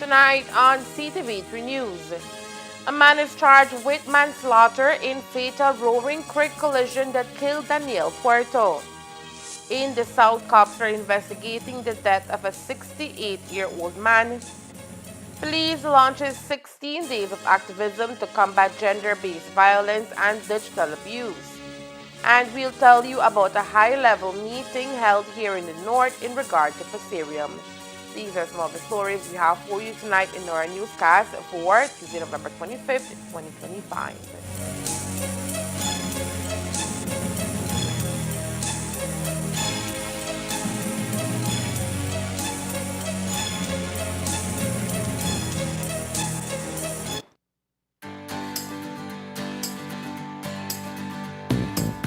Tonight on Ctv3 News, a man is charged with manslaughter in fatal Roaring Creek collision that killed Daniel Puerto. In the South, cops are investigating the death of a 68-year-old man. Police launches 16 days of activism to combat gender-based violence and digital abuse. And we'll tell you about a high-level meeting held here in the North in regard to Fusarium. These are some of the stories we have for you tonight in our newscast for Tuesday, November 25th, 2025.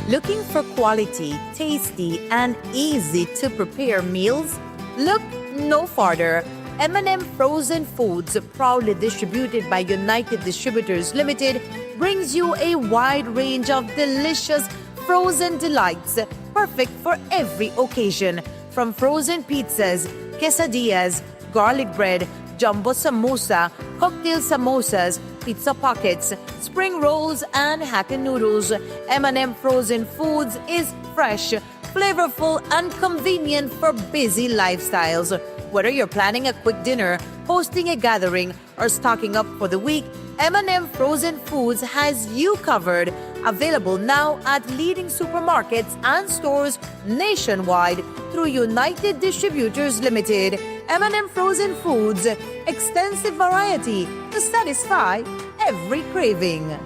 Looking for quality, tasty, and easy to prepare meals? Look no farther. M&M Frozen Foods, proudly distributed by United Distributors Limited, brings you a wide range of delicious frozen delights, perfect for every occasion. From frozen pizzas, quesadillas, garlic bread, jumbo samosa, cocktail samosas, pizza pockets, spring rolls, and hack noodles. M&M Frozen Foods is fresh, flavorful, and convenient for busy lifestyles. Whether you're planning a quick dinner, hosting a gathering, or stocking up for the week, M&M Frozen Foods has you covered. Available now at leading supermarkets and stores nationwide through United Distributors Limited. M&M Frozen Foods, extensive variety to satisfy every craving.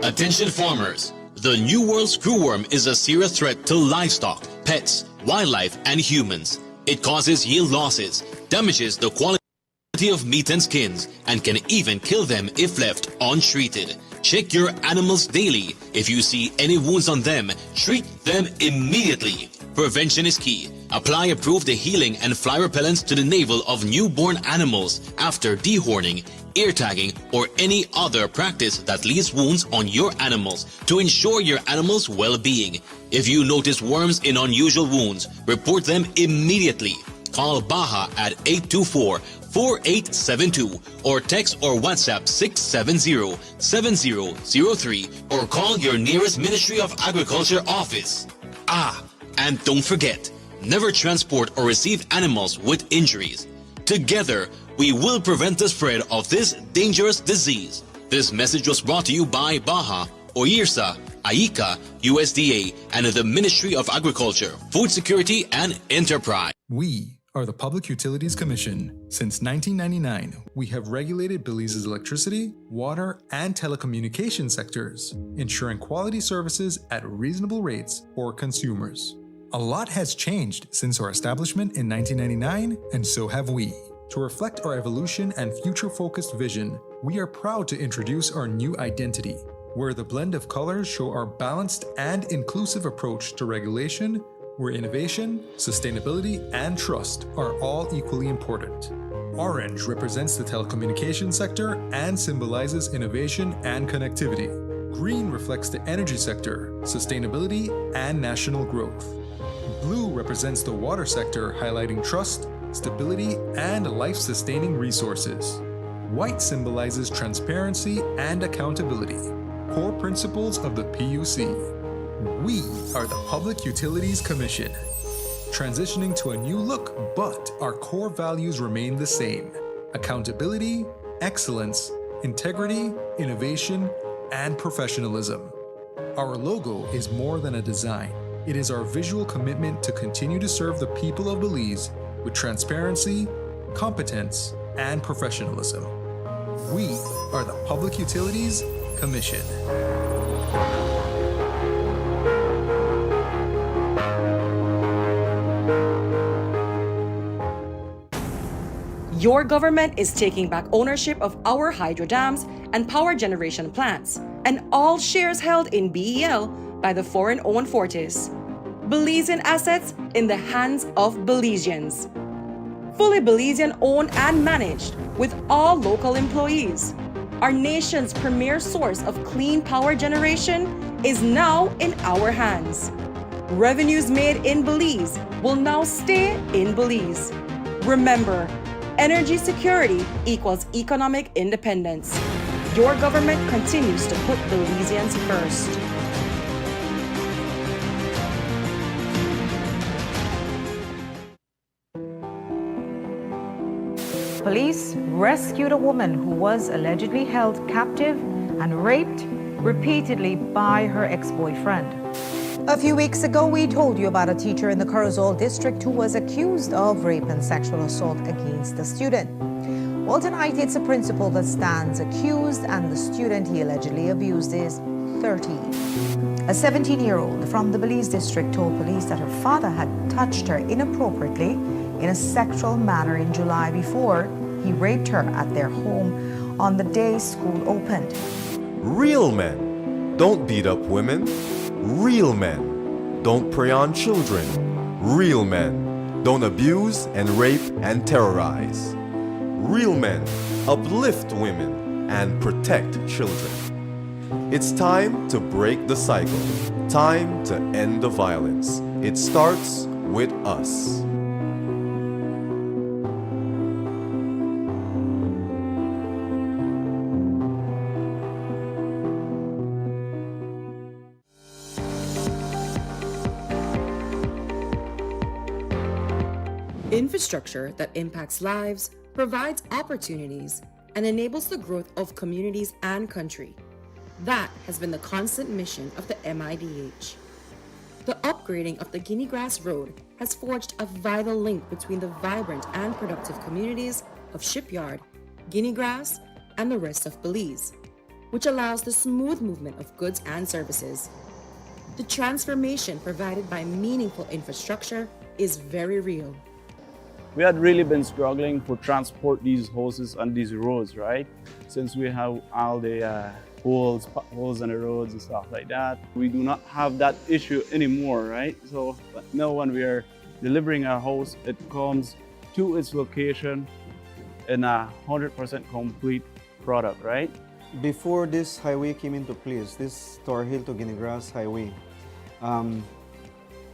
Attention farmers! The New World screwworm is a serious threat to livestock, pets, wildlife, and humans. It causes yield losses, damages the quality of meat and skins, and can even kill them if left untreated. Check your animals daily. If you see any wounds on them, treat them immediately. Prevention is key. Apply approved healing and fly repellents to the navel of newborn animals after dehorning, ear tagging, or any other practice that leaves wounds on your animals to ensure your animals' well-being. If you notice worms in unusual wounds, report them immediately. Call Baja at 824-4872 or text or WhatsApp 670-7003 or call your nearest Ministry of Agriculture office. And don't forget, never transport or receive animals with injuries. Together, we will prevent the spread of this dangerous disease. This message was brought to you by Baja, OIRSA, AICA, USDA, and the Ministry of Agriculture, Food Security, and Enterprise. We are the Public Utilities Commission. Since 1999, we have regulated Belize's electricity, water, and telecommunication sectors, ensuring quality services at reasonable rates for consumers. A lot has changed since our establishment in 1999, and so have we. To reflect our evolution and future-focused vision, we are proud to introduce our new identity, where the blend of colors show our balanced and inclusive approach to regulation, where innovation, sustainability, and trust are all equally important. Orange represents the telecommunications sector and symbolizes innovation and connectivity. Green reflects the energy sector, sustainability, and national growth. Blue represents the water sector, highlighting trust, stability, and life-sustaining resources. White symbolizes transparency and accountability, core principles of the PUC. We are the Public Utilities Commission, transitioning to a new look, but our core values remain the same: accountability, excellence, integrity, innovation, and professionalism. Our logo is more than a design. It is our visual commitment to continue to serve the people of Belize with transparency, competence, and professionalism. We are the Public Utilities Commission. Your government is taking back ownership of our hydro dams and power generation plants, and all shares held in BEL by the foreign-owned Fortis. Belizean assets in the hands of Belizeans. Fully Belizean-owned and managed, with all local employees. Our nation's premier source of clean power generation is now in our hands. Revenues made in Belize will now stay in Belize. Remember, energy security equals economic independence. Your government continues to put Belizeans first. Police rescued a woman who was allegedly held captive and raped repeatedly by her ex-boyfriend. A few weeks ago, we told you about a teacher in the Corozal district who was accused of rape and sexual assault against a student. Well, tonight it's a principal that stands accused, and the student he allegedly abused is 30. A 17-year-old from the Belize district told police that her father had touched her inappropriately in a sexual manner in July before he raped her at their home on the day school opened. Real men don't beat up women. Real men don't prey on children. Real men don't abuse and rape and terrorize. Real men uplift women and protect children. It's time to break the cycle. Time to end the violence. It starts with us. Infrastructure that impacts lives, provides opportunities, and enables the growth of communities and country. That has been the constant mission of the MIDH. The upgrading of the Guinea Grass Road has forged a vital link between the vibrant and productive communities of Shipyard, Guinea Grass, and the rest of Belize, which allows the smooth movement of goods and services. The transformation provided by meaningful infrastructure is very real. We had really been struggling to transport these horses on these roads, right? Since we have all the potholes on the roads and stuff like that. We do not have that issue anymore, right? So but now when we are delivering our horse, it comes to its location in a 100% complete product, right? Before this highway came into place, this Tower Hill to Guinea Grass highway,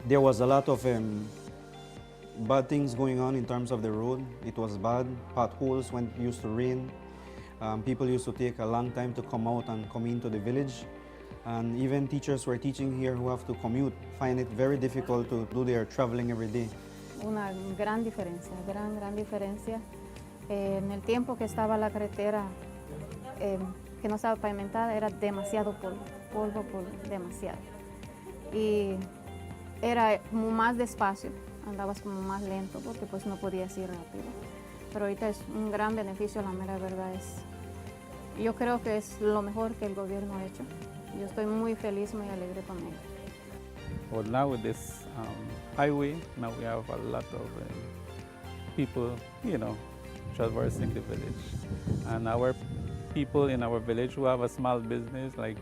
there was a lot of bad things going on in terms of the road. It was bad, potholes when it used to rain. People used to take a long time to come out and come into the village. And even teachers who are teaching here who have to commute find it very difficult to do their traveling every day. Una gran diferencia, gran diferencia. En el tiempo que estaba la carretera, que no estaba pavimentada, era demasiado polvo, demasiado. Y era como más despacio, andabas como más lento porque pues no podías ir rápido. Pero ahorita es un gran beneficio, la mera verdad es, yo creo que es lo mejor que el gobierno ha hecho. Yo estoy muy feliz, muy alegre con ello. Well, now with this highway, now we have a lot of people, traversing the village. And our people in our village who have a small business like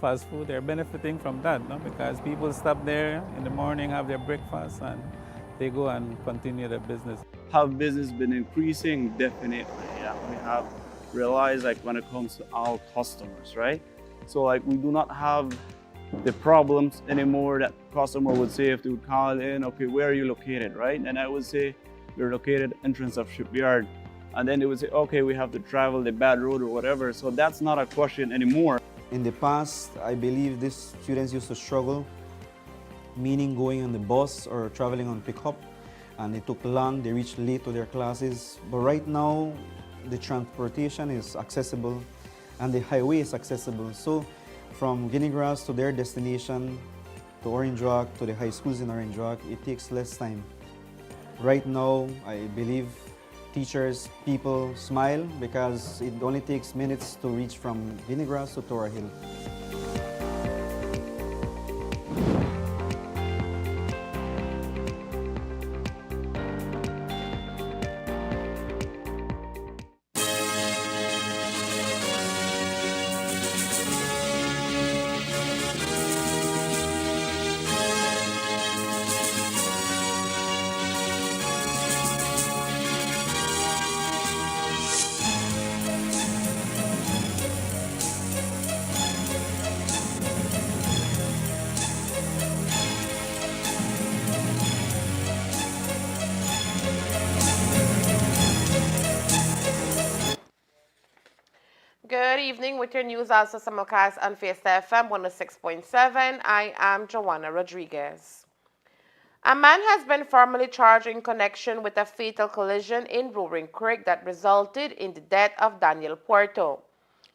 fast food, they're benefiting from that, no? Because people stop there in the morning, have their breakfast, and they go and continue their business. Have business been increasing? Definitely. Yeah, we have realized like when it comes to our customers, right? So like we do not have the problems anymore that customer would say if they would call in, okay, where are you located, right? And I would say we're located entrance of shipyard. And then they would say, okay, we have to travel the bad road or whatever. So that's not a question anymore. In the past, I believe these students used to struggle, meaning going on the bus or traveling on pickup, and it took long, they reached late to their classes. But right now, the transportation is accessible and the highway is accessible. So from Guinea Grass to their destination, to Orange Rock, to the high schools in Orange Rock, it takes less time. Right now, I believe teachers, people smile because it only takes minutes to reach from Guinea Grass to Tower Hill. Good evening with your news also simulcast on Fiesta FM 106.7. I am Joanna Rodriguez. A man has been formally charged in connection with a fatal collision in Roaring Creek that resulted in the death of Daniel Puerto.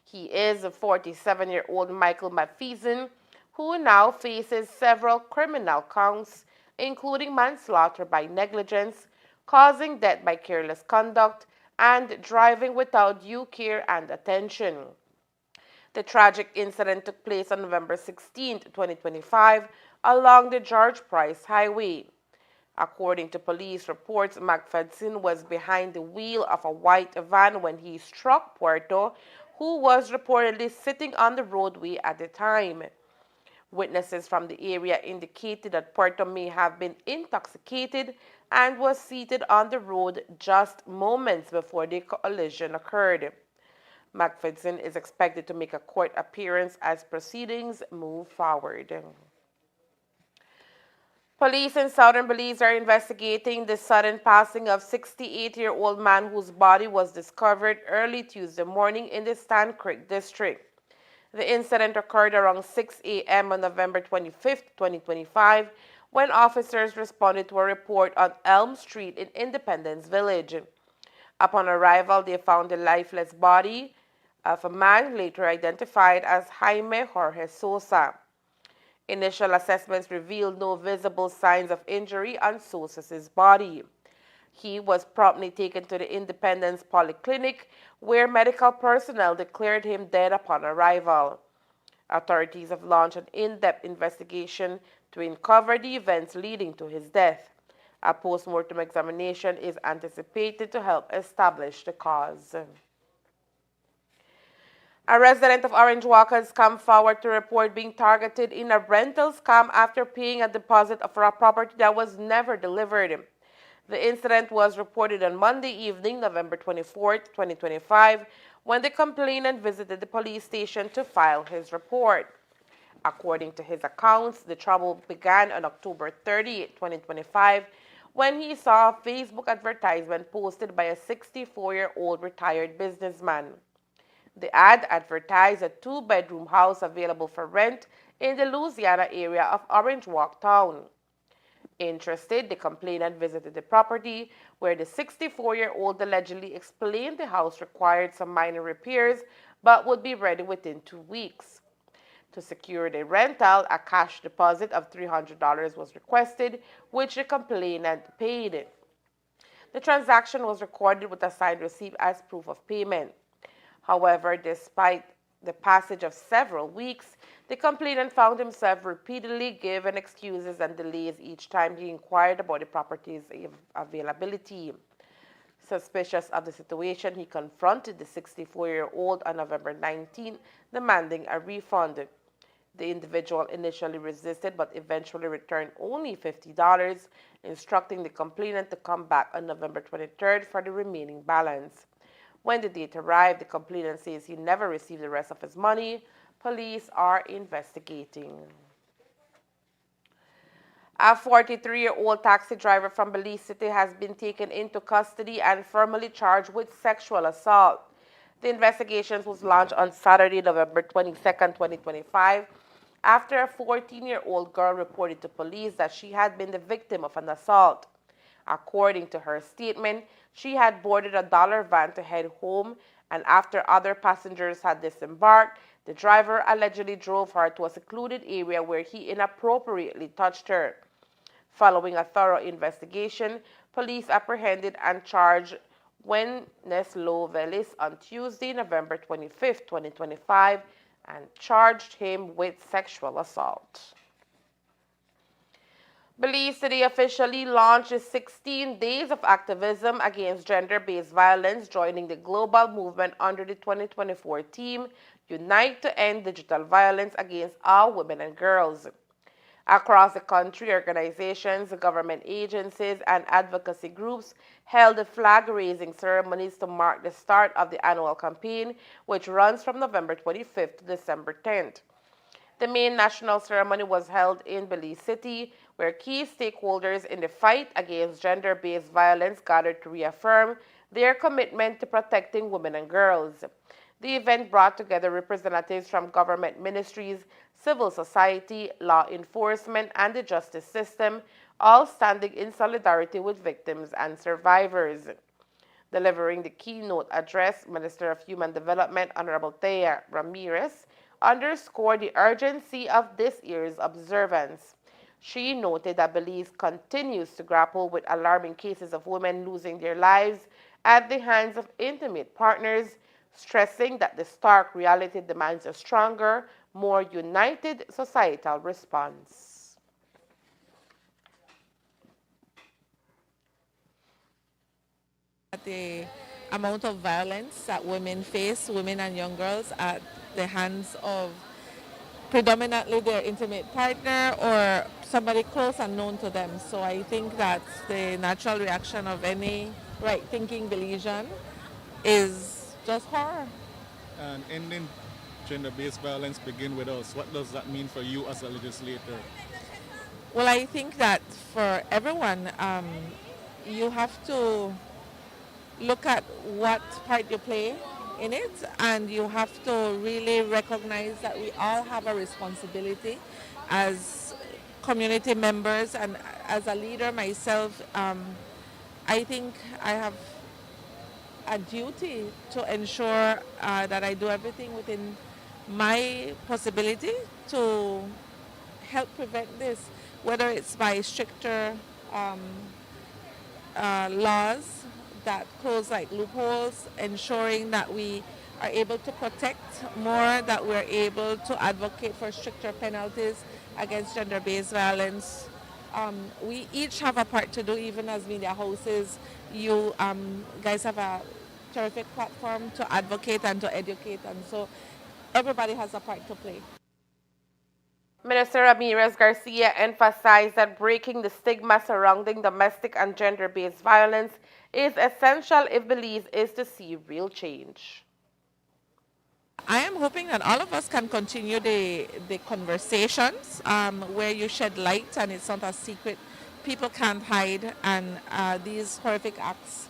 He is a 47-year-old Michael Matthiessen, who now faces several criminal counts, including manslaughter by negligence, causing death by careless conduct, and driving without due care and attention. The tragic incident took place on November 16, 2025, along the George Price Highway. According to police reports, Matthiessen was behind the wheel of a white van when he struck Puerto, who was reportedly sitting on the roadway at the time. Witnesses from the area indicated that Puerto may have been intoxicated and was seated on the road just moments before the collision occurred. Matthiessen is expected to make a court appearance as proceedings move forward. Police in southern Belize are investigating the sudden passing of 68-year-old man whose body was discovered early Tuesday morning in the Stan Creek district. The incident occurred around 6 a.m. on November 25, 2025, when officers responded to a report on Elm Street in Independence Village. Upon arrival, they found the lifeless body of a man later identified as Jaime Jorge Sosa. Initial assessments revealed no visible signs of injury on Sosa's body. He was promptly taken to the Independence Polyclinic, where medical personnel declared him dead upon arrival. Authorities have launched an in-depth investigation to uncover the events leading to his death. A post-mortem examination is anticipated to help establish the cause. A resident of Orange Walk has come forward to report being targeted in a rental scam after paying a deposit for a property that was never delivered. The incident was reported on Monday evening, November 24th, 2025, when the complainant visited the police station to file his report. According to his accounts, the trouble began on October 30, 2025, when he saw a Facebook advertisement posted by a 64-year-old retired businessman. The ad advertised a two-bedroom house available for rent in the Louisiana area of Orange Walk Town. Interested, the complainant visited the property, where the 64-year-old allegedly explained the house required some minor repairs but would be ready within 2 weeks. To secure the rental, a cash deposit of $300 was requested, which the complainant paid. The transaction was recorded with a signed receipt as proof of payment. However, despite the passage of several weeks, the complainant found himself repeatedly given excuses and delays each time he inquired about the property's availability. Suspicious of the situation, he confronted the 64-year-old on November 19, demanding a refund. The individual initially resisted but eventually returned only $50, instructing the complainant to come back on November 23rd for the remaining balance. When the date arrived, the complainant says he never received the rest of his money. Police are investigating. A 43-year-old taxi driver from Belize City has been taken into custody and formally charged with sexual assault. The investigation was launched on Saturday, November 22, 2025, after a 14-year-old girl reported to police that she had been the victim of an assault. According to her statement, she had boarded a dollar van to head home, and after other passengers had disembarked, the driver allegedly drove her to a secluded area where he inappropriately touched her. Following a thorough investigation, police apprehended and charged Wenceslo Velis on Tuesday, November 25, 2025, and charged him with sexual assault. Belize City officially launched 16 days of activism against gender-based violence, joining the global movement under the 2024 theme, Unite to End Digital Violence Against All Women and Girls. Across the country, organizations, government agencies, and advocacy groups held flag-raising ceremonies to mark the start of the annual campaign, which runs from November 25th to December 10th. The main national ceremony was held in Belize City, where key stakeholders in the fight against gender-based violence gathered to reaffirm their commitment to protecting women and girls. The event brought together representatives from government ministries, civil society, law enforcement, and the justice system, all standing in solidarity with victims and survivors. Delivering the keynote address, Minister of Human Development Honorable Thea Ramirez underscored the urgency of this year's observance. She noted that Belize continues to grapple with alarming cases of women losing their lives at the hands of intimate partners, stressing that the stark reality demands a stronger, more united societal response. The amount of violence that women face, women and young girls, at the hands of predominantly their intimate partner or somebody close and known to them. So I think that the natural reaction of any right-thinking Belizean is just horror. And ending gender-based violence begin with us. What does that mean for you as a legislator? Well, I think that for everyone, you have to look at what part you play in it, and you have to really recognize that we all have a responsibility as community members, and as a leader myself, I think I have a duty to ensure that I do everything within my possibility to help prevent this, whether it's by stricter laws that close like loopholes, ensuring that we are able to protect more, that we're able to advocate for stricter penalties against gender-based violence. We each have a part to do, even as media houses. You guys have a terrific platform to advocate and to educate, and so everybody has a part to play. Minister Ramirez Garcia emphasized that breaking the stigma surrounding domestic and gender-based violence is essential if Belize is to see real change. I am hoping that all of us can continue the conversations where you shed light and it's not a secret. People can't hide, and these horrific acts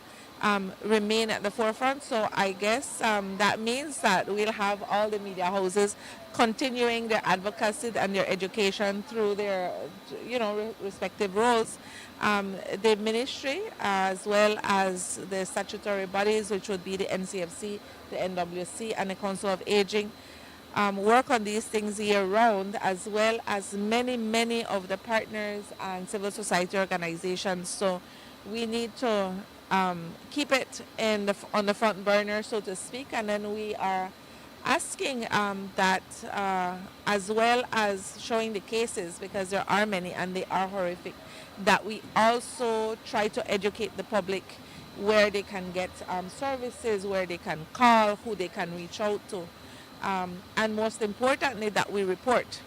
remain at the forefront. So I guess that means that we'll have all the media houses continuing their advocacy and their education through their, respective roles. The ministry, as well as the statutory bodies, which would be the NCFC, the NWC, and the Council of Aging, work on these things year round, as well as many of the partners and civil society organizations. So we need to keep it on the front burner, so to speak, and then we are asking that as well as showing the cases, because there are many and they are horrific, that we also try to educate the public where they can get services, where they can call, who they can reach out to. And most importantly, that we report.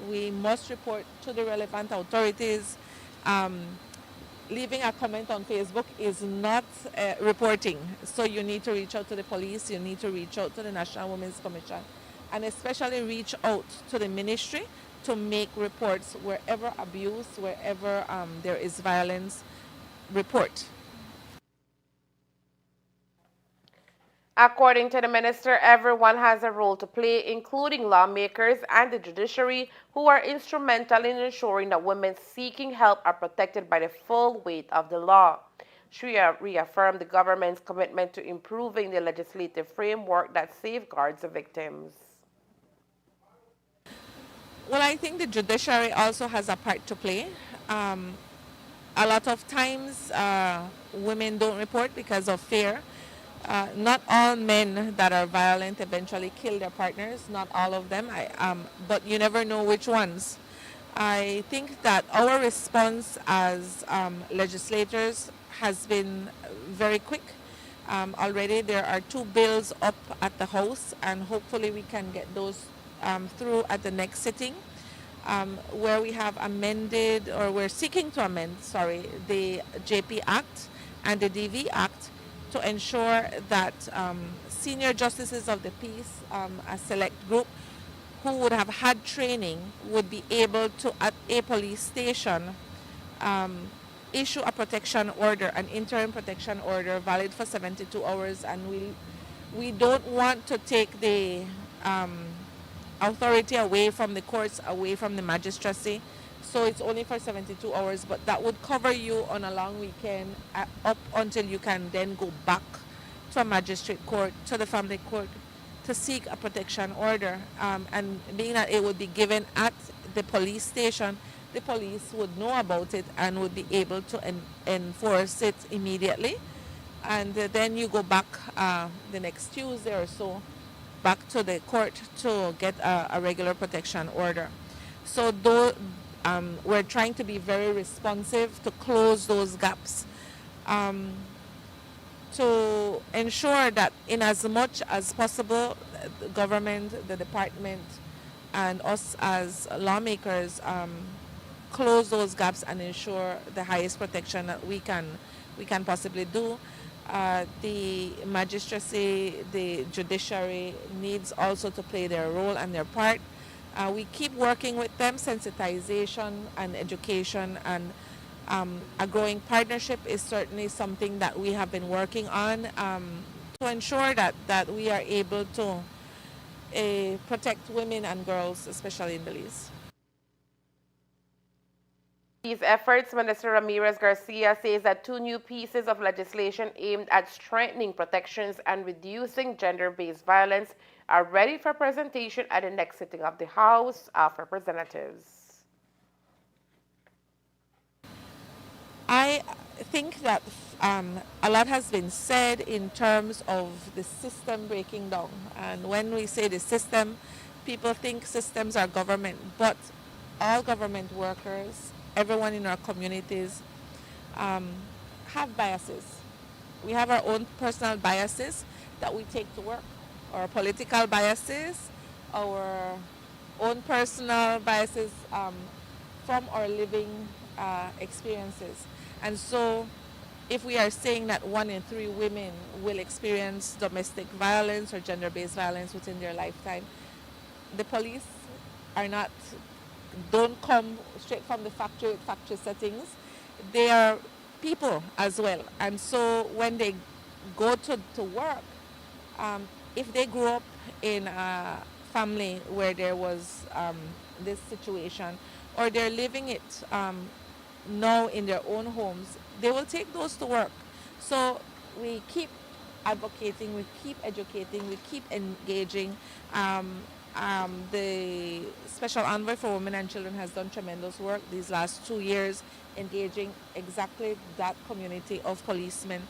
We must report to the relevant authorities. Leaving a comment on Facebook is not reporting. So you need to reach out to the police, you need to reach out to the National Women's Commission, and especially reach out to the ministry to make reports wherever abuse, wherever there is violence, report. According to the minister, everyone has a role to play, including lawmakers and the judiciary, who are instrumental in ensuring that women seeking help are protected by the full weight of the law. She reaffirmed the government's commitment to improving the legislative framework that safeguards the victims. Well, I think the judiciary also has a part to play. A lot of times women don't report because of fear. Not all men that are violent eventually kill their partners, not all of them, but you never know which ones. I think that our response as legislators has been very quick. Already there are 2 bills up at the House, and hopefully we can get those through at the next sitting, where we have amended, or we're seeking to amend, the JP Act and the DV Act, to ensure that senior justices of the peace, a select group who would have had training, would be able to, at a police station, issue a protection order, an interim protection order valid for 72 hours. And we don't want to take the authority away from the courts, away from the magistracy. So it's only for 72 hours, but that would cover you on a long weekend up until you can then go back to a magistrate court, to the family court, to seek a protection order. And being that it would be given at the police station, the police would know about it and would be able to enforce it immediately. And then you go back the next Tuesday or so, back to the court to get a regular protection order. So though we're trying to be very responsive to close those gaps, to ensure that in as much as possible, the government, the department, and us as lawmakers close those gaps and ensure the highest protection that we can possibly do. The magistracy, the judiciary needs also to play their role and their part. We keep working with them, sensitization and education, and a growing partnership is certainly something that we have been working on to ensure that we are able to protect women and girls, especially in Belize. These efforts, Minister Ramirez Garcia says that 2 new pieces of legislation aimed at strengthening protections and reducing gender-based violence are ready for presentation at the next sitting of the House of Representatives. I think that a lot has been said in terms of the system breaking down. And when we say the system, people think systems are government, but all government workers, everyone in our communities have biases. We have our own personal biases that we take to work, our political biases, our own personal biases from our living experiences. And so if we are saying that 1 in 3 women will experience domestic violence or gender-based violence within their lifetime, the police don't come straight from the factory settings. They are people as well. And so when they go to work, if they grew up in a family where there was this situation, or they're living it now in their own homes, they will take those to work. So we keep advocating, we keep educating, we keep engaging. The Special Envoy for Women and Children has done tremendous work these last 2 years, engaging exactly that community of policemen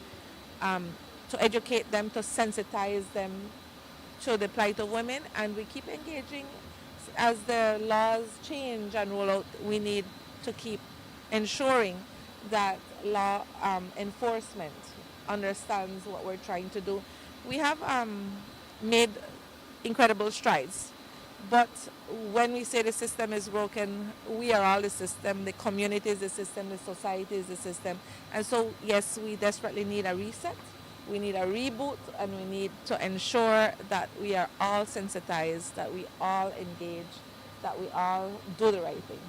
to educate them, to sensitize them to the plight of women, and we keep engaging. As the laws change and roll out, we need to keep ensuring that law enforcement understands what we're trying to do. We have made incredible strides, but when we say the system is broken, we are all the system. The community is the system, the society is the system. And so yes, we desperately need a reset, we need a reboot, and we need to ensure that we are all sensitized, that we all engage, that we all do the right thing.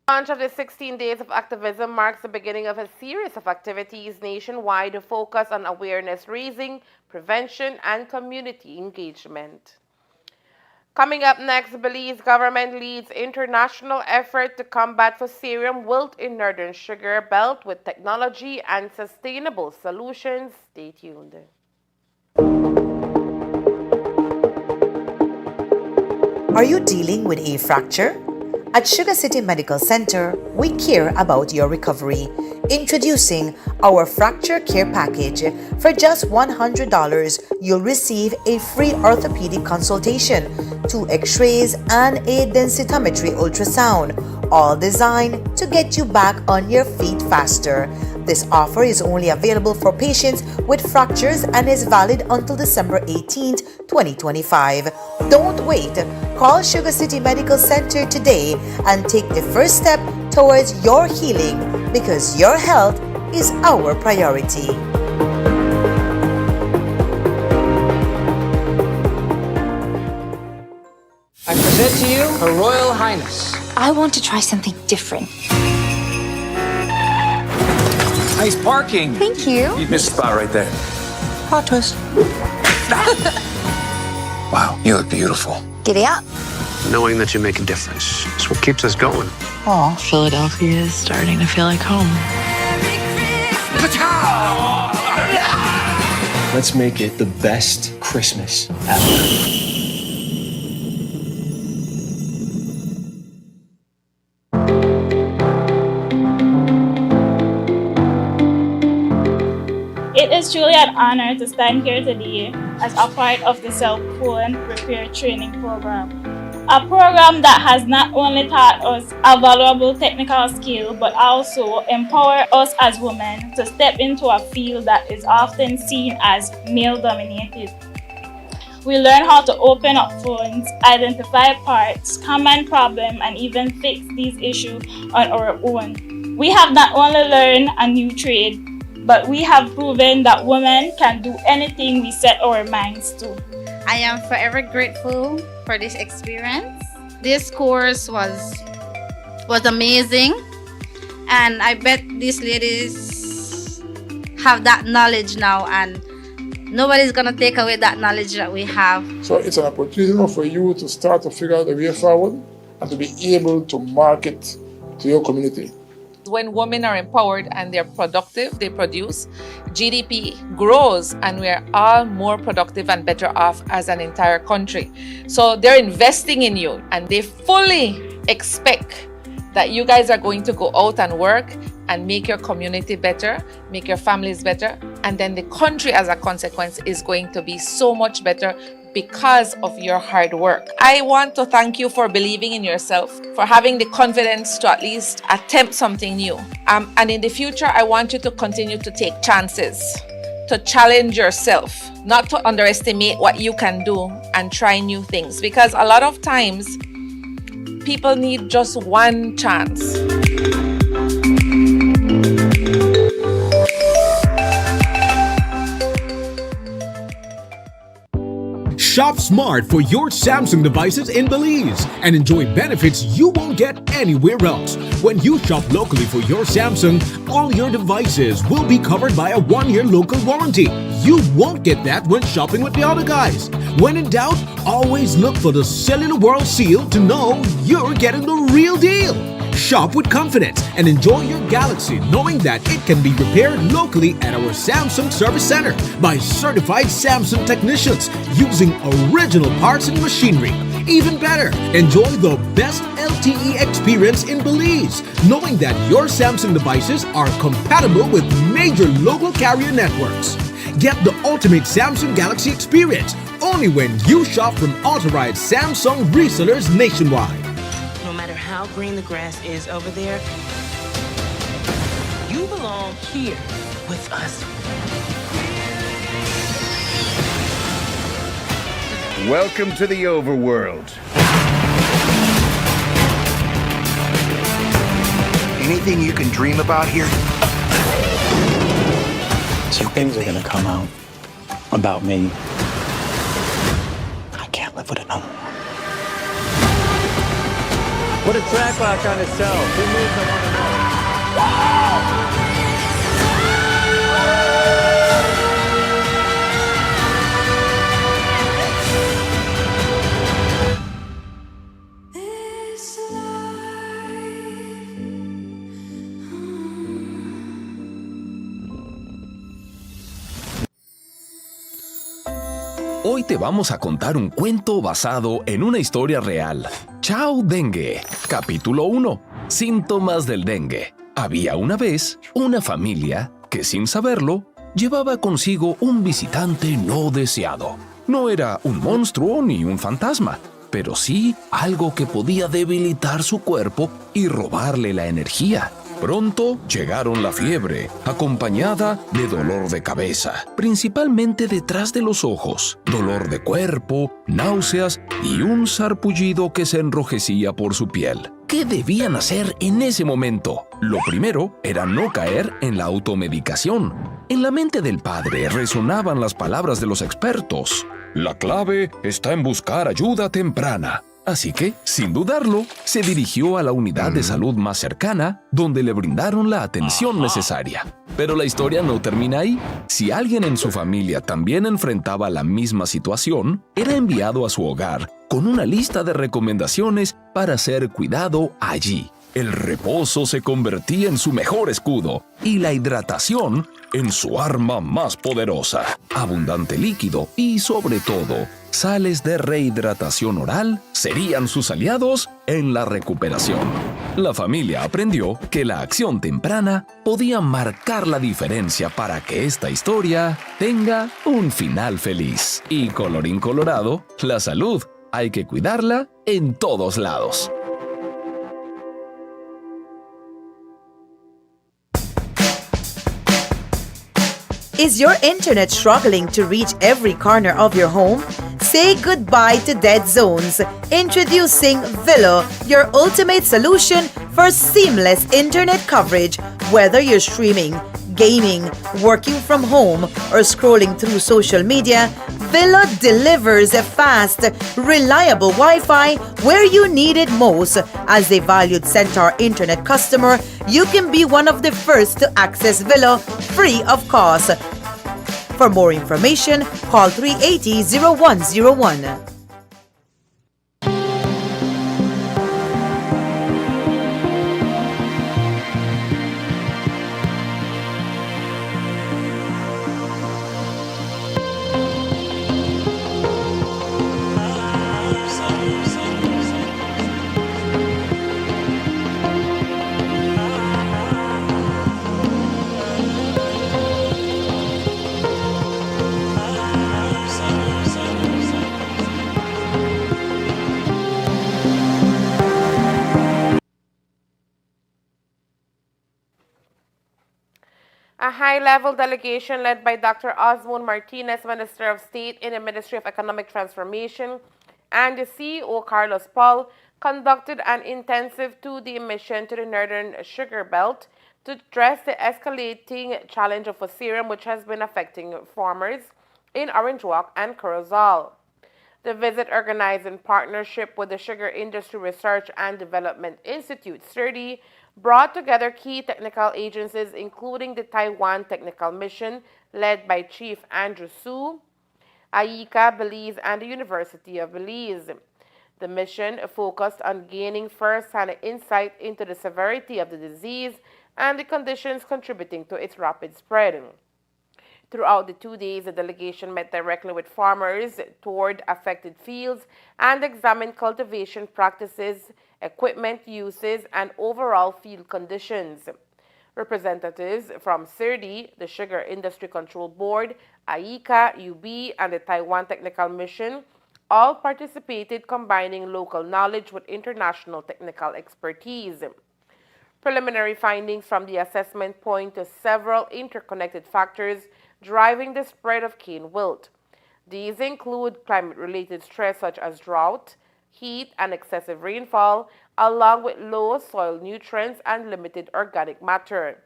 The launch of the 16 Days of Activism marks the beginning of a series of activities nationwide to focus on awareness raising, prevention, and community engagement. Coming up next, Belize government leads international effort to combat fusarium wilt in northern sugar belt with technology and sustainable solutions. Stay tuned. Are you dealing with a fracture? At Sugar City Medical Center, we care about your recovery. Introducing our fracture care package. For just $100, you'll receive a free orthopedic consultation, 2 x-rays, and a densitometry ultrasound, all designed to get you back on your feet faster. This offer is only available for patients with fractures and is valid until December 18, 2025. Don't wait. Call Sugar City Medical Center today and take the first step towards your healing, because your health is our priority. I present to you Her Royal Highness. I want to try something different. Nice parking. Thank you. You missed a spot right there. Plot twist. Wow, you look beautiful. Giddy up. Knowing that you make a difference is what keeps us going. Oh, Philadelphia is starting to feel like home. Let's make it the best Christmas ever. It is truly an honor to stand here today as a part of the Self-Phone Repair Training Program. A program that has not only taught us a valuable technical skill, but also empowered us as women to step into a field that is often seen as male-dominated. We learn how to open up phones, identify parts, common problems, and even fix these issues on our own. We have not only learned a new trade, but we have proven that women can do anything we set our minds to. I am forever grateful for this experience. This course was amazing, and I bet these ladies have that knowledge now, and nobody's gonna take away that knowledge that we have. So it's an opportunity for you to start to figure out the way forward and to be able to market to your community. When women are empowered and they're productive, they produce, GDP grows, and we're all more productive and better off as an entire country. So they're investing in you, and they fully expect that you guys are going to go out and work and make your community better, make your families better, and then the country as a consequence is going to be so much better because of your hard work. I want to thank you for believing in yourself, for having the confidence to at least attempt something new. And in the future, I want you to continue to take chances, to challenge yourself, not to underestimate what you can do and try new things. Because a lot of times, people need just one chance. Shop smart for your Samsung devices in Belize and enjoy benefits you won't get anywhere else. When you shop locally for your Samsung, all your devices will be covered by a 1-year local warranty. You won't get that when shopping with the other guys. When in doubt, always look for the Cellular World seal to know you're getting the real deal. Shop with confidence and enjoy your Galaxy knowing that it can be repaired locally at our Samsung Service Center by certified Samsung technicians using original parts and machinery. Even better, enjoy the best LTE experience in Belize, knowing that your Samsung devices are compatible with major local carrier networks. Get the ultimate Samsung Galaxy experience only when you shop from authorized Samsung resellers nationwide. No matter how green the grass is over there, you belong here with us. Welcome to the overworld. Anything you can dream about here? Some things are gonna come out about me. I can't live with it no more. Put a track lock on itself. Who moves I want to know. Hoy te vamos a contar un cuento basado en una historia real. Chao Dengue, capítulo 1. Síntomas del dengue. Había una vez una familia que, sin saberlo, llevaba consigo un visitante no deseado. No era un monstruo ni un fantasma, pero sí algo que podía debilitar su cuerpo y robarle la energía. Pronto llegaron la fiebre, acompañada de dolor de cabeza, principalmente detrás de los ojos, dolor de cuerpo, náuseas y un sarpullido que se enrojecía por su piel. ¿Qué debían hacer en ese momento? Lo primero era no caer en la automedicación. En la mente del padre resonaban las palabras de los expertos. La clave está en buscar ayuda temprana. Así que, sin dudarlo, se dirigió a la unidad de salud más cercana, donde le brindaron la atención necesaria. Pero la historia no termina ahí. Si alguien en su familia también enfrentaba la misma situación, era enviado a su hogar con una lista de recomendaciones para ser cuidado allí. El reposo se convertía en su mejor escudo y la hidratación en su arma más poderosa. Abundante líquido y, sobre todo, sales de rehidratación oral serían sus aliados en la recuperación. La familia aprendió que la acción temprana podía marcar la diferencia para que esta historia tenga un final feliz. Y colorín colorado, la salud hay que cuidarla en todos lados. Is your internet struggling to reach every corner of your home? Say goodbye to dead zones. Introducing Villo, your ultimate solution for seamless internet coverage. Whether you're streaming, gaming, working from home, or scrolling through social media, Villo delivers a fast, reliable Wi-Fi where you need it most. As a valued Centaur internet customer, you can be one of the first to access Villo free of cost. For more information, call 380-0101. A high-level delegation led by Dr. Osmond Martinez, Minister of State in the Ministry of Economic Transformation, and the CEO, Carlos Paul, conducted an intensive two-day mission to the northern sugar belt to address the escalating challenge of fusarium, which has been affecting farmers in Orange Walk and Corozal. The visit, organized in partnership with the Sugar Industry Research and Development Institute, (SIRDI), brought together key technical agencies, including the Taiwan Technical Mission, led by Chief Andrew Su, AICA, Belize, and the University of Belize. The mission focused on gaining first-hand insight into the severity of the disease and the conditions contributing to its rapid spread. Throughout the 2 days, the delegation met directly with farmers, toured affected fields, and examined cultivation practices, equipment uses, and overall field conditions. Representatives from SIRDI, the Sugar Industry Control Board, AICA, UB, and the Taiwan Technical Mission all participated, combining local knowledge with international technical expertise. Preliminary findings from the assessment point to several interconnected factors driving the spread of cane wilt. These include climate-related stress such as drought, heat, and excessive rainfall, along with low soil nutrients and limited organic matter.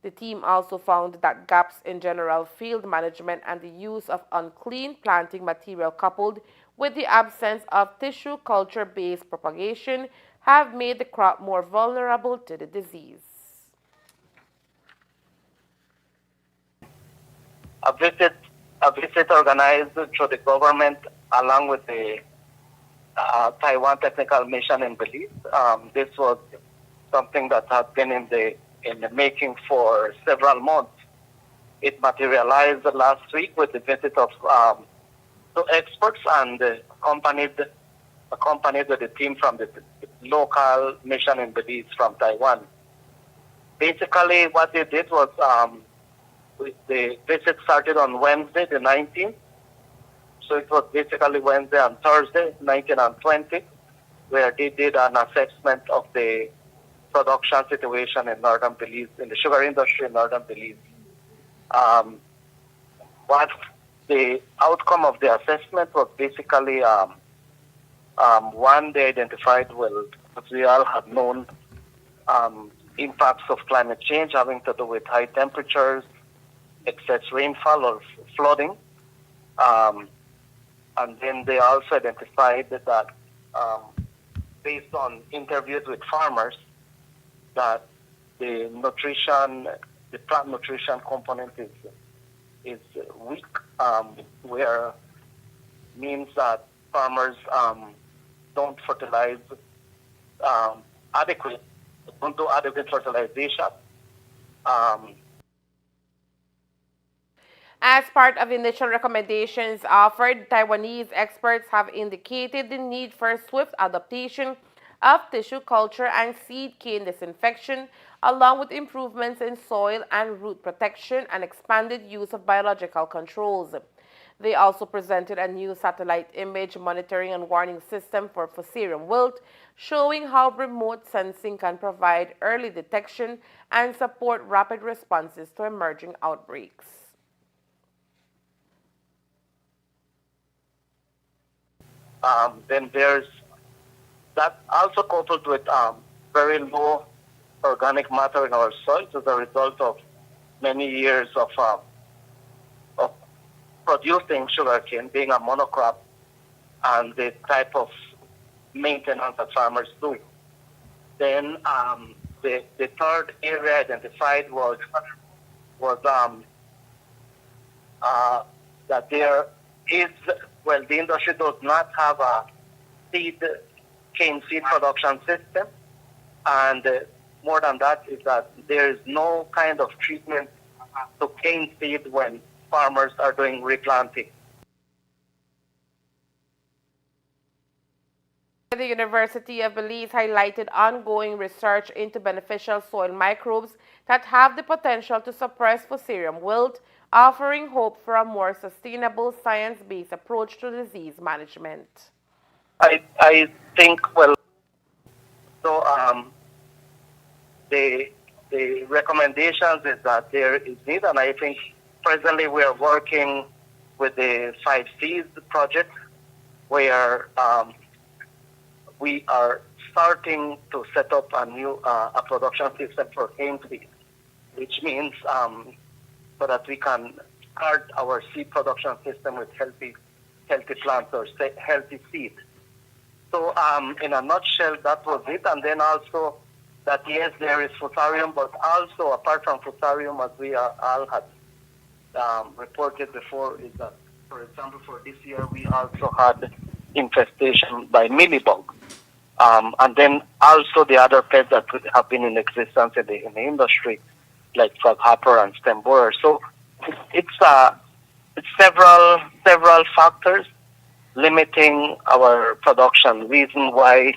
The team also found that gaps in general field management and the use of unclean planting material coupled with the absence of tissue culture-based propagation have made the crop more vulnerable to the disease. A visit organized through the government along with the Taiwan Technical Mission in Belize. This was something that had been in the making for several months. It materialized last week with the visit of two experts and accompanied with the team from the local mission in Belize from Taiwan. Basically, what they did was the visit started on Wednesday, the 19th. So it was basically Wednesday and Thursday, 19 and 20, where they did an assessment of the production situation in northern Belize, in the sugar industry in northern Belize. What the outcome of the assessment was basically one, they identified, well, as we all have known, impacts of climate change having to do with high temperatures, excess rainfall or flooding. And then they also identified that based on interviews with farmers, that the plant nutrition component is weak, where means that farmers don't fertilize don't do adequate fertilization. As part of initial recommendations offered, Taiwanese experts have indicated the need for swift adaptation of tissue culture and seed cane disinfection, along with improvements in soil and root protection and expanded use of biological controls. They also presented a new satellite image monitoring and warning system for fusarium wilt, showing how remote sensing can provide early detection and support rapid responses to emerging outbreaks. Then there's that also coupled with very low organic matter in our soils as a result of many years of producing sugarcane, being a monocrop, and the type of maintenance that farmers do. Then the third area identified was that there is, well, the industry does not have a cane seed production system, and more than that is that there is no kind of treatment to cane seed when farmers are doing replanting. The University of Belize highlighted ongoing research into beneficial soil microbes that have the potential to suppress fusarium wilt, offering hope for a more sustainable science-based approach to disease management. I think, well, so the the recommendations is that there is need, and I think presently we are working with the 5Cs project, where we are starting to set up a new a production system for cane seed, which means so that we can start our seed production system with healthy plants or healthy seed. So in a nutshell, that was it. And then also that yes, there is fusarium, but also apart from fusarium, as we all had reported before, is that, for example, for this year, we also had infestation by millibug. And then also the other pests that have been in existence in the industry, like froghopper and stem borer. So it's several factors limiting our production, reason why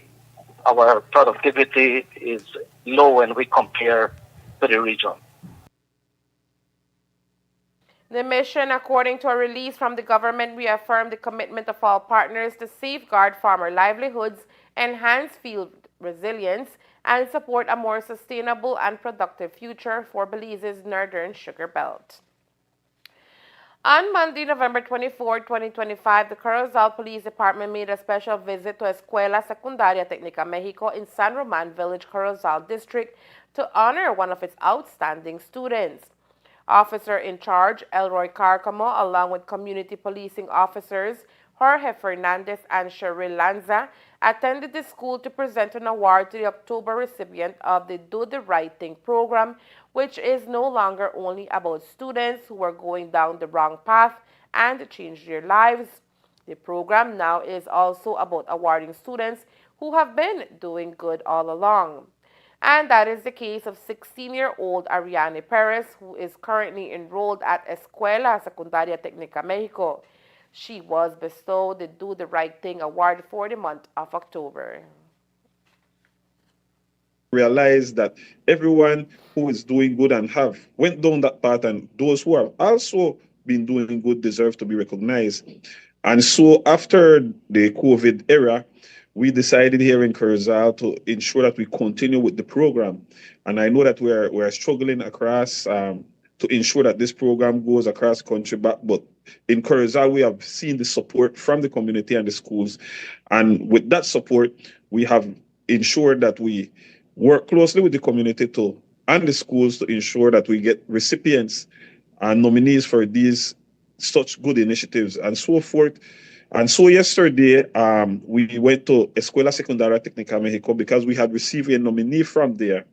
our productivity is low when we compare to the region. The mission, according to a release from the government, reaffirmed the commitment of all partners to safeguard farmer livelihoods, enhance field resilience, and support a more sustainable and productive future for Belize's northern sugar belt. On Monday, November 24, 2025, the Corozal Police Department made a special visit to Escuela Secundaria Técnica Mexico in San Roman Village, Corozal District, to honor one of its outstanding students. Officer in charge, Elroy Carcamo, along with community policing officers Jorge Fernandez and Cheryl Lanza, attended the school to present an award to the October recipient of the Do the Right Thing program, which is no longer only about students who are going down the wrong path and change their lives. The program now is also about awarding students who have been doing good all along. And that is the case of 16-year-old Ariane Perez, who is currently enrolled at Escuela Secundaria Técnica Mexico. She was bestowed the Do the Right Thing award for the month of October. Realize that everyone who is doing good and have went down that path, and those who have also been doing good deserve to be recognized. And so after the COVID era, we decided here in Corozal to ensure that we continue with the program. And I know that we're struggling across to ensure that this program goes across the country, but in Corozal, we have seen the support from the community and the schools. And with that support, we have ensured that we work closely with the community and the schools to ensure that we get recipients and nominees for these such good initiatives and so forth. And so yesterday, we went to Escuela Secundaria Técnica Mexico because we had received a nominee from there,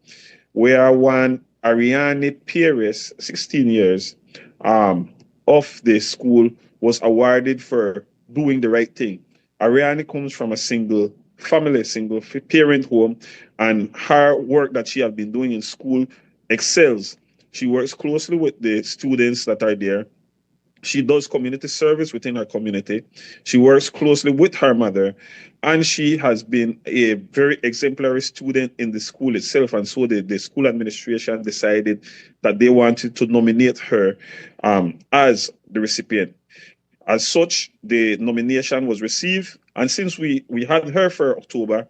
where one Ariane Perez, 16 years, of the school was awarded for doing the right thing. Ariane comes from a single family, single parent home, and her work that she has been doing in school excels. She works closely with the students that are there. She does community service within her community. She works closely with her mother, and she has been a very exemplary student in the school itself. And so the school administration decided that they wanted to nominate her as the recipient. As such, the nomination was received, and since we had her for October,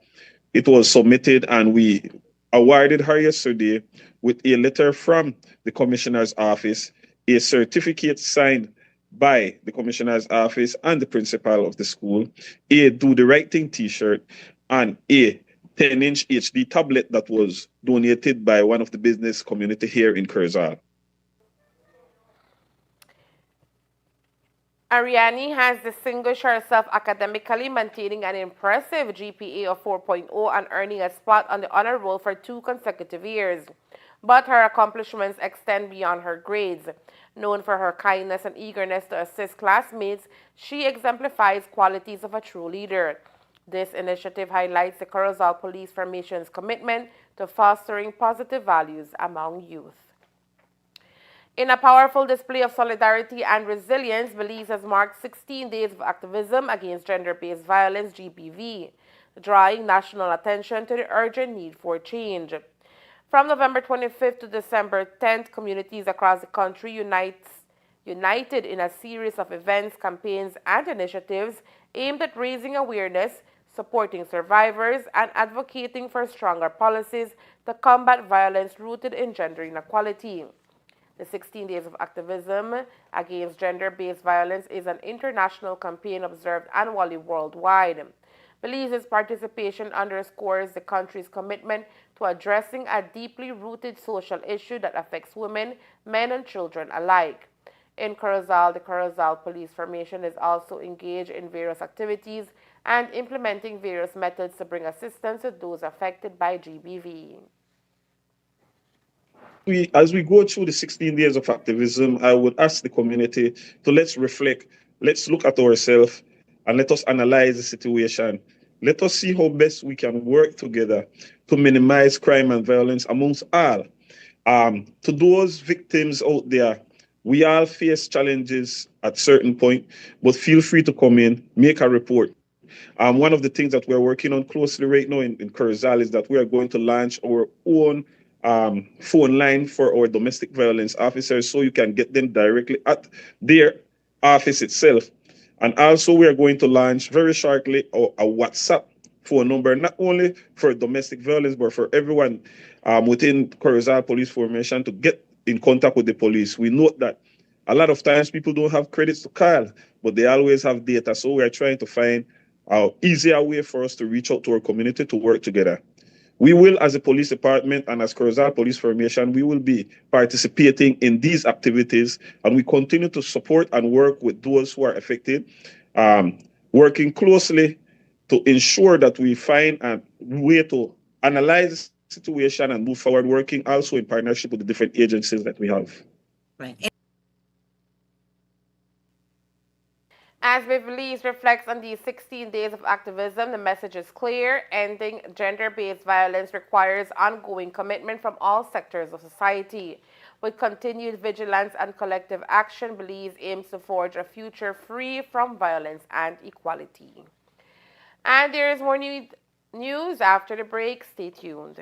it was submitted, and we awarded her yesterday with a letter from the commissioner's office, a certificate signed by the commissioner's office and the principal of the school, a Do the Right Thing t-shirt, and a 10-inch HD tablet that was donated by one of the business community here in Corozal. Ariane has distinguished herself academically, maintaining an impressive GPA of 4.0 and earning a spot on the honor roll for 2 consecutive years. But her accomplishments extend beyond her grades. Known for her kindness and eagerness to assist classmates, she exemplifies qualities of a true leader. This initiative highlights the Corozal Police Formation's commitment to fostering positive values among youth. In a powerful display of solidarity and resilience, Belize has marked 16 days of activism against gender-based violence, GBV, drawing national attention to the urgent need for change. From November 25th to December 10th, communities across the country united in a series of events, campaigns, and initiatives aimed at raising awareness, supporting survivors, and advocating for stronger policies to combat violence rooted in gender inequality. The 16 Days of Activism Against Gender-Based Violence is an international campaign observed annually worldwide. Belize's participation underscores the country's commitment to addressing a deeply rooted social issue that affects women, men, and children alike. In Corozal, the Corozal Police Formation is also engaged in various activities and implementing various methods to bring assistance to those affected by GBV. As we go through the 16 days of activism, I would ask the community to let's reflect, let's look at ourselves, and let us analyze the situation. Let us see how best we can work together to minimize crime and violence amongst all. To those victims out there, we all face challenges at certain point, but feel free to come in, make a report. One of the things that we're working on closely right now in Corozal is that we are going to launch our own phone line for our domestic violence officers so you can get them directly at their office itself. And also we are going to launch very shortly a WhatsApp phone number, not only for domestic violence, but for everyone within Corozal Police Formation to get in contact with the police. We note that a lot of times people don't have credits to call, but they always have data. So we are trying to find an easier way for us to reach out to our community to work together. We will, as a police department and as Corozal Police Formation, we will be participating in these activities, and we continue to support and work with those who are affected, working closely to ensure that we find a way to analyze the situation and move forward, working also in partnership with the different agencies that we have. Right. As Belize reflects on these 16 days of activism, the message is clear. Ending gender-based violence requires ongoing commitment from all sectors of society. With continued vigilance and collective action, Belize aims to forge a future free from violence and equality. And there is more news after the break. Stay tuned.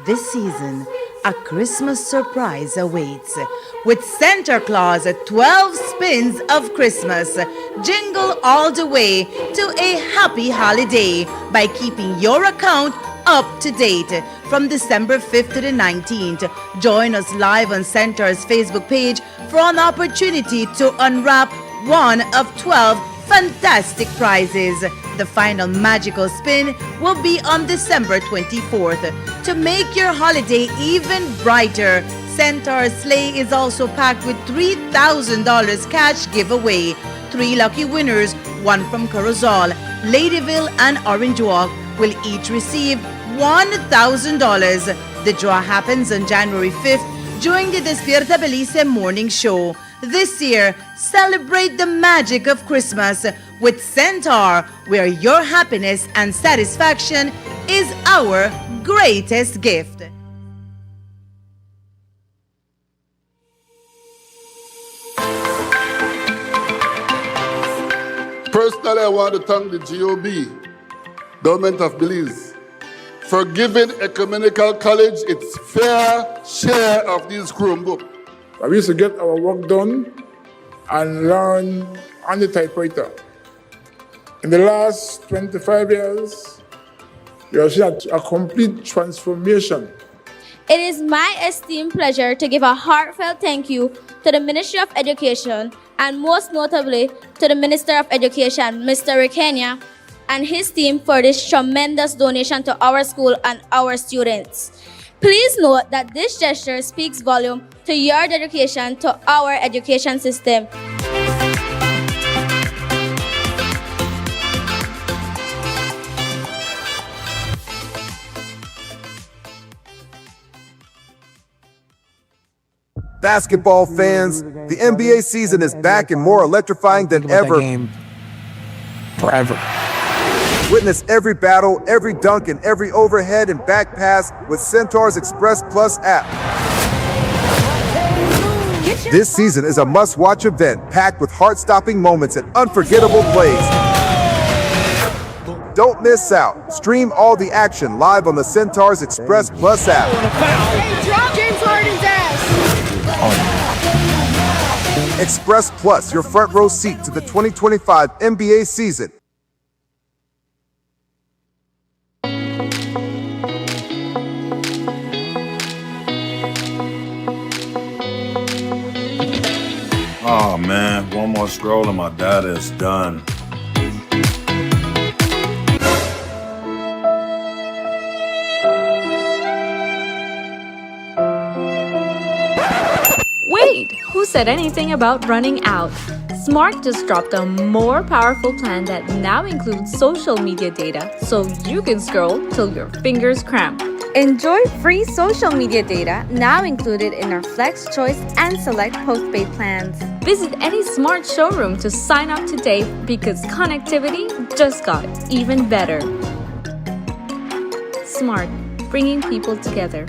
This season, a Christmas surprise awaits. With Santa Claus at 12 spins of Christmas, jingle all the way to a happy holiday by keeping your account up to date. From December 5th to the 19th, join us live on Santa's Facebook page for an opportunity to unwrap one of 12 fantastic prizes. The final magical spin will be on December 24th. To make your holiday even brighter, Centaur's sleigh is also packed with $3,000 cash giveaway. 3 lucky winners, one from Corozal, Ladyville, and Orange Walk, will each receive $1,000. The draw happens on January 5th during the Despierta Belize morning show. This year, celebrate the magic of Christmas with Centaur, where your happiness and satisfaction is our greatest gift. Personally, I want to thank the GOB, Government of Belize, for giving Ecumenical College its fair share of these Chromebooks. We used to get our work done and learn on the typewriter. In the last 25 years, we have seen a complete transformation. It is my esteemed pleasure to give a heartfelt thank you to the Ministry of Education and most notably to the Minister of Education, Mr. Rekenya, and his team for this tremendous donation to our school and our students. Please note that this gesture speaks volume to your dedication to our education system. Basketball fans, the NBA season is back and more electrifying than ever. Forever. Witness every battle, every dunk, and every overhead and back pass with Centaur's Express Plus app. This season is a must-watch event packed with heart-stopping moments and unforgettable plays. Don't miss out. Stream all the action live on the Centaur's Express Plus app. Hey, drop James Harden's ass! Express Plus, your front row seat to the 2025 NBA season. Oh man, one more scroll and my data is done. Wait, who said anything about running out? Smart just dropped a more powerful plan that now includes social media data so you can scroll till your fingers cramp. Enjoy free social media data now included in our Flex Choice and Select postpaid plans. Visit any Smart showroom to sign up today because connectivity just got even better. Smart, bringing people together.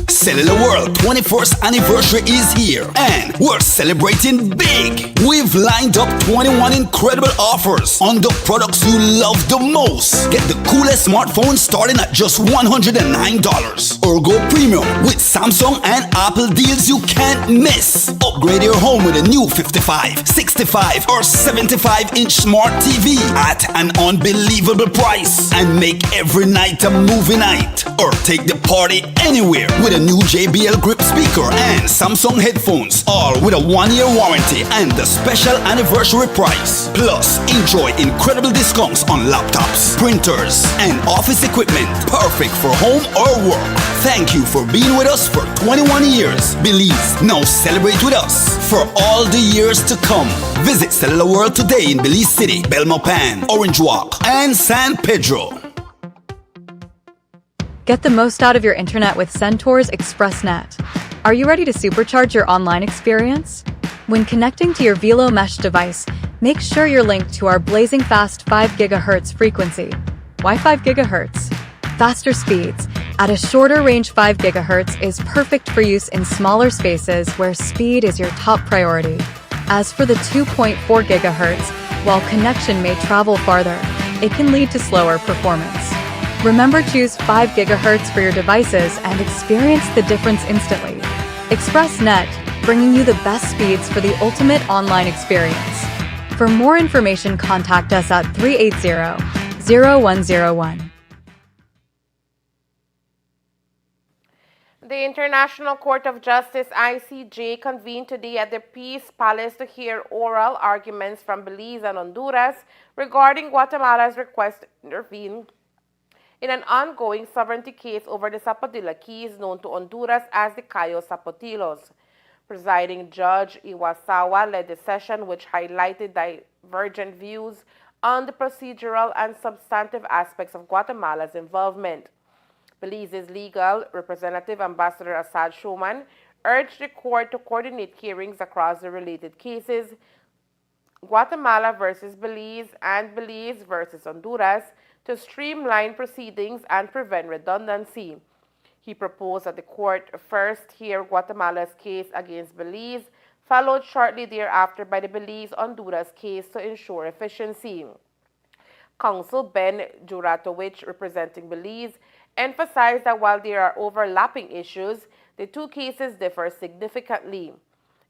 Cellular World 21st anniversary is here and we're celebrating big. We've lined up 21 incredible offers on the products you love the most. Get the coolest smartphone starting at just $109 or go premium with Samsung and Apple deals you can't miss. Upgrade your home with a new 55, 65 or 75-inch smart TV at an unbelievable price and make every night a movie night or take the party anywhere with a new JBL grip speaker and Samsung headphones, all with a 1-year warranty and the special anniversary price. Plus, enjoy incredible discounts on laptops, printers, and office equipment, perfect for home or work. Thank you for being with us for 21 years. Belize, now celebrate with us for all the years to come. Visit Cellular World today in Belize City, Belmopan, Orange Walk, and San Pedro. Get the most out of your internet with Centaur's ExpressNet. Are you ready to supercharge your online experience? When connecting to your Velo Mesh device, make sure you're linked to our blazing fast 5 GHz frequency. Why 5 GHz? Faster speeds at a shorter range. 5 GHz is perfect for use in smaller spaces where speed is your top priority. As for the 2.4 GHz, while connection may travel farther, it can lead to slower performance. Remember, choose 5 GHz for your devices and experience the difference instantly. ExpressNet, bringing you the best speeds for the ultimate online experience. For more information, contact us at 380-0101. The International Court of Justice ICJ convened today at the Peace Palace to hear oral arguments from Belize and Honduras regarding Guatemala's request to intervene in an ongoing sovereignty case over the Zapotilla Keys, known to Honduras as the Cayo Zapotillos. Presiding Judge Iwasawa led the session, which highlighted divergent views on the procedural and substantive aspects of Guatemala's involvement. Belize's legal representative, Ambassador Assad Shoman, urged the court to coordinate hearings across the related cases, Guatemala versus Belize and Belize versus Honduras, to streamline proceedings and prevent redundancy. He proposed that the court first hear Guatemala's case against Belize, followed shortly thereafter by the Belize-Honduras case to ensure efficiency. Counsel Ben Juratowicz, representing Belize, emphasized that while there are overlapping issues, the two cases differ significantly.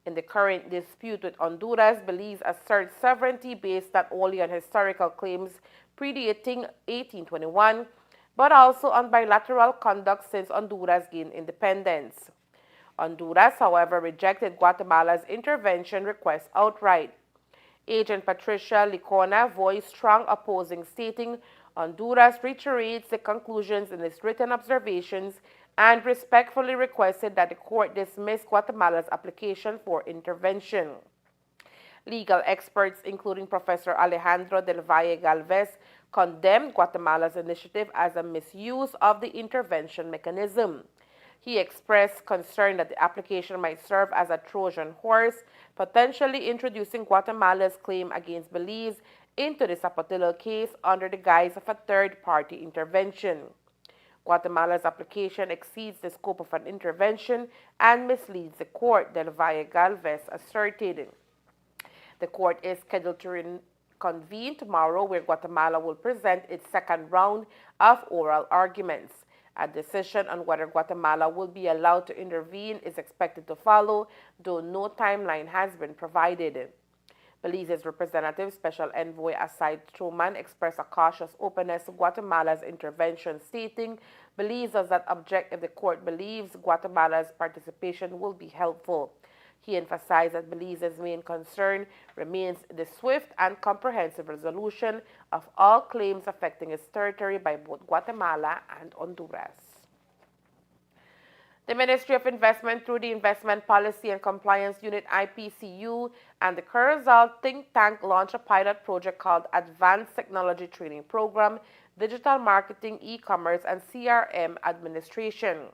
In the current dispute with Honduras, Belize asserts sovereignty based not only on historical claims predating 1821, but also on bilateral conduct since Honduras gained independence. Honduras, however, rejected Guatemala's intervention request outright. Agent Patricia Licona voiced strong opposing, stating Honduras reiterates the conclusions in its written observations and respectfully requested that the court dismiss Guatemala's application for intervention. Legal experts, including Professor Alejandro del Valle Galvez, condemned Guatemala's initiative as a misuse of the intervention mechanism. He expressed concern that the application might serve as a Trojan horse, potentially introducing Guatemala's claim against Belize into the Zapotillo case under the guise of a third-party intervention. Guatemala's application exceeds the scope of an intervention and misleads the court, Del Valle Galvez asserted. The court is scheduled to reconvene tomorrow, where Guatemala will present its second round of oral arguments. A decision on whether Guatemala will be allowed to intervene is expected to follow, though no timeline has been provided. Belize's representative, Special Envoy Aside Truman, expressed a cautious openness to Guatemala's intervention, stating Belize does not object if the court believes Guatemala's participation will be helpful. He emphasized that Belize's main concern remains the swift and comprehensive resolution of all claims affecting its territory by both Guatemala and Honduras. The Ministry of Investment, through the Investment Policy and Compliance Unit IPCU and the Curacao think tank, launched a pilot project called Advanced Technology Training Program, Digital Marketing, E-Commerce, and CRM Administration.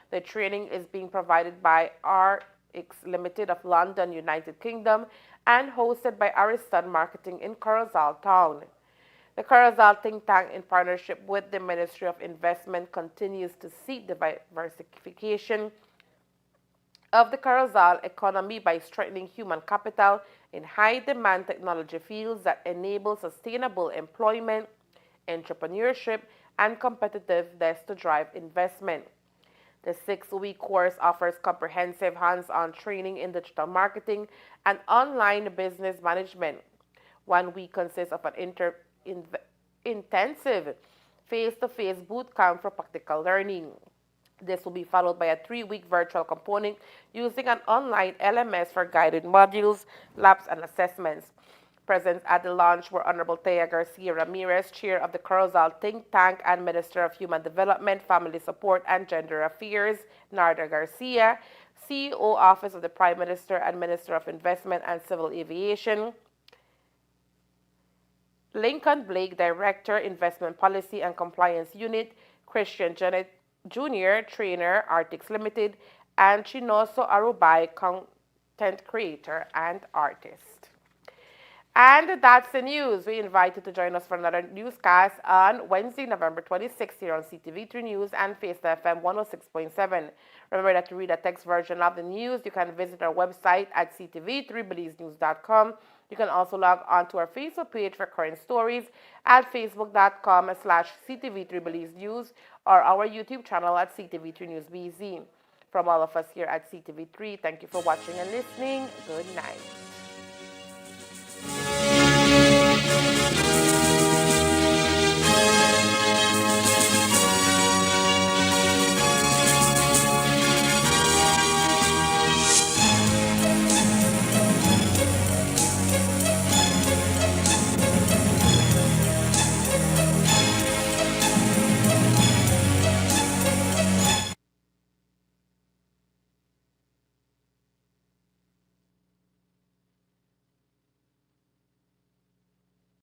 The training is being provided by RX Limited of London, United Kingdom, and hosted by Ariston Marketing in Curacao Town. The Curacao think tank, in partnership with the Ministry of Investment, continues to seek diversification of the Curacao economy by strengthening human capital in high-demand technology fields that enable sustainable employment, entrepreneurship, and competitiveness to drive investment. The 6-week course offers comprehensive hands-on training in digital marketing and online business management. 1 week consists of an intensive face-to-face boot camp for practical learning. This will be followed by a 3-week virtual component using an online LMS for guided modules, labs, and assessments. Present at the launch were Honorable Thea Garcia Ramirez, Chair of the Curacao Think Tank, and Minister of Human Development, Family Support, and Gender Affairs, Narda Garcia, CEO, Office of the Prime Minister, and Minister of Investment and Civil Aviation, Lincoln Blake, Director, Investment Policy and Compliance Unit, Christian Janet Jr., Trainer, Artix Limited, and Chinoso Arubai, Content Creator and Artist. And that's the news. We invite you to join us for another newscast on Wednesday, November 26th here on Ctv3 News and Face FM 106.7. Remember that to read a text version of the news, you can visit our website at ctv3belizenews.com. You can also log on to our Facebook page for current stories at facebook.com/ctv3belizenews or our YouTube channel at Ctv3 News BZ. From all of us here at Ctv3, thank you for watching and listening. Good night.